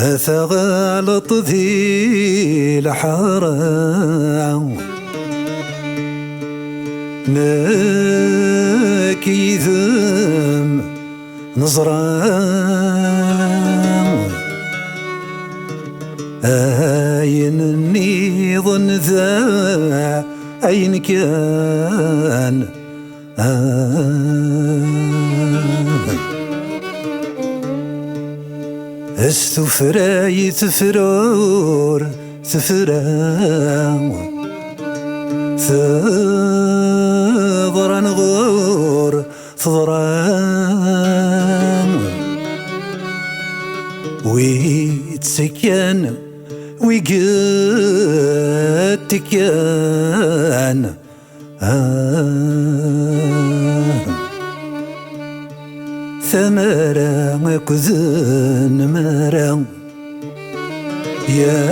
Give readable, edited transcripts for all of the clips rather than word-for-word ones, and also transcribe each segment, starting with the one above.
ثغلط ذي الحرام نكيذم نظران أينني ظن ذا أين كان استفراي تفرور تفرام ثضرا غور ثضران ويتسكن ويقتكن ثمرة كذن مرة يا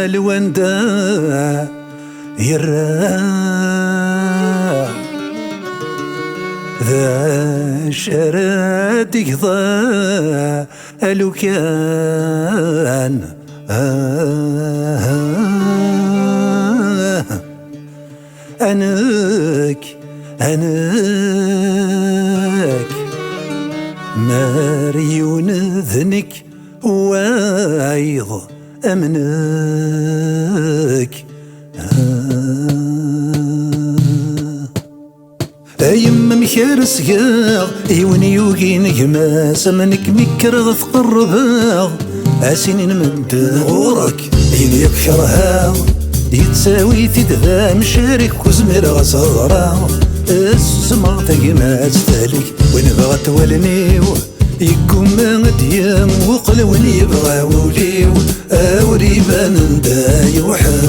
الوندا يرى ذا شراد يضا ألو كان أنك ماريون ذنك وايض أمنك أيما مكارس ياغ يوني يوغين يماس منك مكر تقرباغ أسنين من غورك يني يكشرها يتساوي تدها مشارك وزمير غصغرا السمع تقيمات تالك وين بغت ولنيو يكون ما ديام وقل وين يبغى وليو أوريبا نداي وحال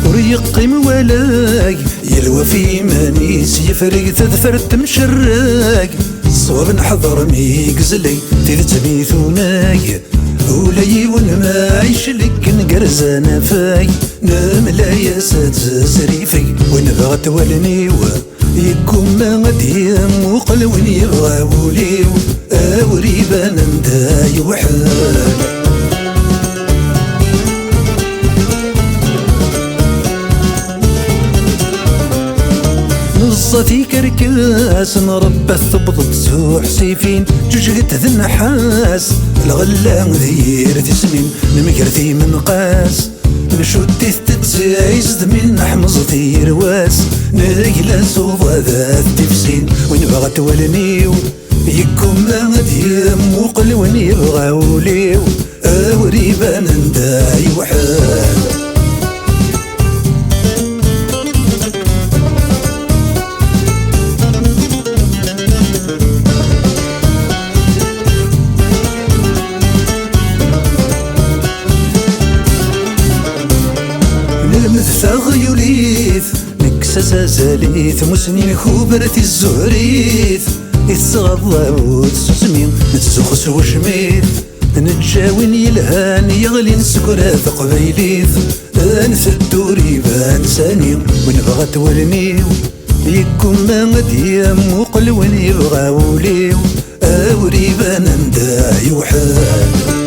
وريقيم ولاي يلوى في مانيس يفرق تذفرت مشراق صواب نحضر ميقزلي تلتمي ثناي ولي ونما عيش لك نقرزانا فاي نملا يا سات زريفي وين بغت ولنيو يكون ما غديم وقل وين يبغى وليو أوريبا نداي وحال نصتي كركاس نربى الثبط تسوح سيفين جوجت ذي النحاس الغلا ذير تسمين نمكرتي من قاس نشدي تتسايز من حمص ذي رواس نقلا صوضا ذات تفسين وين بغت ولنيو يكون ما غديم وقل وين يبغى وليو أوريبا نداي وحال ثغيوليث نكسس زاليث مسنين خوبرتي الزهريث يتصغضى وتسمين نتزخس وشميث نتجاوين يلهان يغلي نسكرات قبيليث نثدو ريبان ساني وين بغت ولنيو يكون ما غديم وقل وين يبغى وليو أوريبان نداي وحال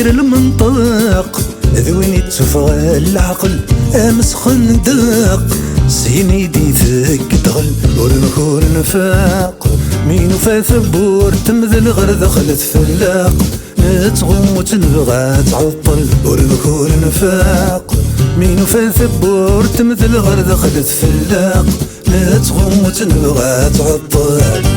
المنطق ذويني تفغى العقل أمس خندق سيني دي ذك دغل ورنكور نفاق مينو فاثبور تمذل غير دخلت فلاق نتغم وتنبغى تعطل ورنكور نفاق مينو فاثبور تمذل غير دخلت فلاق نتغم وتنبغى تعطل